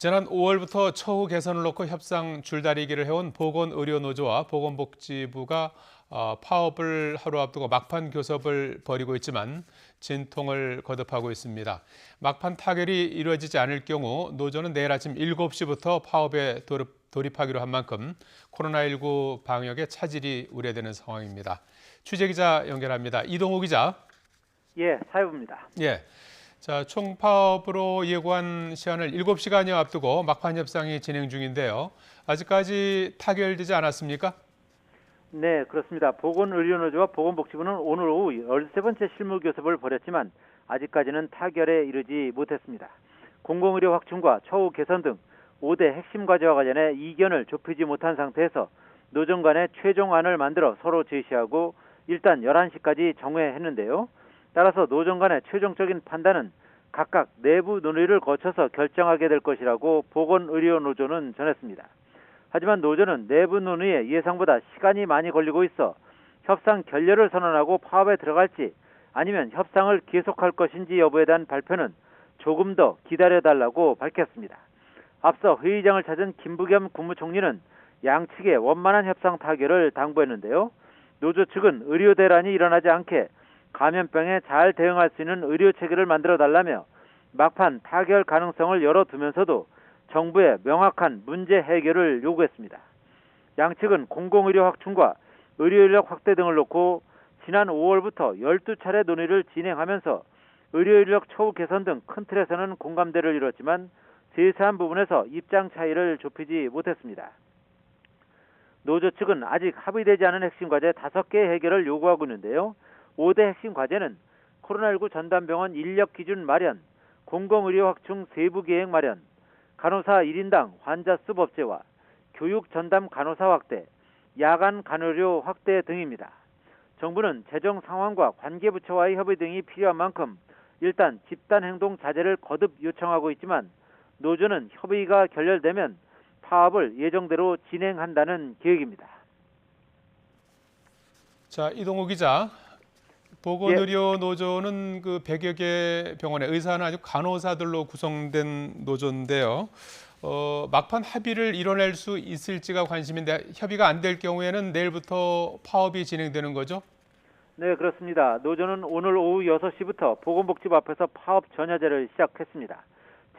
지난 5월부터 처우 개선을 놓고 협상 줄다리기를 해온 보건의료노조와 보건복지부가 파업을 하루 앞두고 막판 교섭을 벌이고 있지만 진통을 거듭하고 있습니다. 막판 타결이 이루어지지 않을 경우 노조는 내일 아침 7시부터 파업에 돌입하기로 한 만큼 코로나19 방역에 차질이 우려되는 상황입니다. 취재기자 연결합니다. 이동호 기자. 예, 사회부입니다. 예. 자, 총파업으로 예고한 시한을 7시간여 앞두고 막판 협상이 진행 중인데요. 아직까지 타결되지 않았습니까? 네, 그렇습니다. 보건의료노조와 보건복지부는 오늘 오후 13번째 실무교섭을 벌였지만 아직까지는 타결에 이르지 못했습니다. 공공의료 확충과 처우 개선 등 5대 핵심 과제와 관련해 이견을 좁히지 못한 상태에서 노정 간의 최종안을 만들어 서로 제시하고 일단 11시까지 정회했는데요. 따라서 노정 간의 최종적인 판단은 각각 내부 논의를 거쳐서 결정하게 될 것이라고 보건의료노조는 전했습니다. 하지만 노조는 내부 논의에 예상보다 시간이 많이 걸리고 있어 협상 결렬을 선언하고 파업에 들어갈지 아니면 협상을 계속할 것인지 여부에 대한 발표는 조금 더 기다려달라고 밝혔습니다. 앞서 회의장을 찾은 김부겸 국무총리는 양측의 원만한 협상 타결을 당부했는데요. 노조 측은 의료 대란이 일어나지 않게 감염병에 잘 대응할 수 있는 의료 체계를 만들어달라며 막판 타결 가능성을 열어두면서도 정부의 명확한 문제 해결을 요구했습니다. 양측은 공공의료 확충과 의료인력 확대 등을 놓고 지난 5월부터 12차례 논의를 진행하면서 의료인력 처우 개선 등 큰 틀에서는 공감대를 이뤘지만 세세한 부분에서 입장 차이를 좁히지 못했습니다. 노조 측은 아직 합의되지 않은 핵심 과제 5개의 해결을 요구하고 있는데요. 5대 핵심 과제는 코로나19 전담병원 인력 기준 마련, 공공의료 확충 세부 계획 마련, 간호사 1인당 환자 수 법제화, 교육 전담 간호사 확대, 야간 간호료 확대 등입니다. 정부는 재정 상황과 관계부처와의 협의 등이 필요한 만큼 일단 집단 행동 자제를 거듭 요청하고 있지만 노조는 협의가 결렬되면 파업을 예정대로 진행한다는 계획입니다. 자, 이동호 기자. 보건의료노조는 그 100여 개 병원의 의사는 아주 간호사들로 구성된 노조인데요. 막판 합의를 이뤄낼 수 있을지가 관심인데 협의가 안 될 경우에는 내일부터 파업이 진행되는 거죠? 네, 그렇습니다. 노조는 오늘 오후 6시부터 보건복지부 앞에서 파업 전야제를 시작했습니다.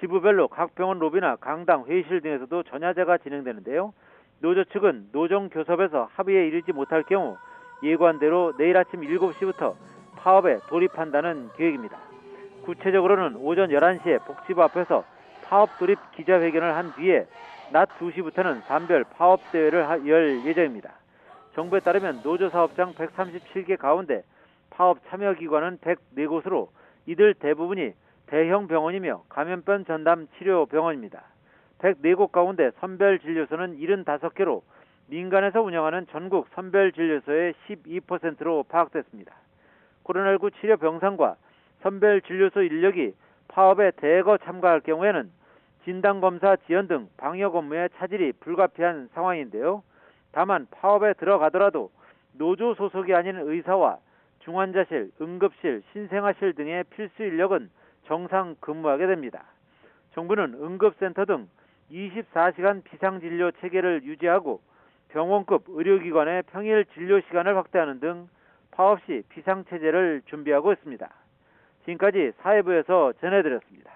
지부별로 각 병원 로비나 강당, 회의실 등에서도 전야제가 진행되는데요. 노조 측은 노정 교섭에서 합의에 이르지 못할 경우 예고한 대로 내일 아침 7시부터 파업에 돌입한다는 계획입니다. 구체적으로는 오전 11시에 복지부 앞에서 파업 돌입 기자회견을 한 뒤에 낮 2시부터는 산별 파업 대회를 열 예정입니다. 정부에 따르면 노조 사업장 137개 가운데 파업 참여 기관은 104곳으로 이들 대부분이 대형 병원이며 감염병 전담 치료 병원입니다. 104곳 가운데 선별진료소는 75개로 민간에서 운영하는 전국 선별진료소의 12%로 파악됐습니다. 코로나19 치료 병상과 선별진료소 인력이 파업에 대거 참가할 경우에는 진단검사 지연 등 방역 업무에 차질이 불가피한 상황인데요. 다만 파업에 들어가더라도 노조 소속이 아닌 의사와 중환자실, 응급실, 신생아실 등의 필수 인력은 정상 근무하게 됩니다. 정부는 응급센터 등 24시간 비상진료 체계를 유지하고 병원급 의료기관의 평일 진료 시간을 확대하는 등 파업 시 비상체제를 준비하고 있습니다. 지금까지 사회부에서 전해드렸습니다.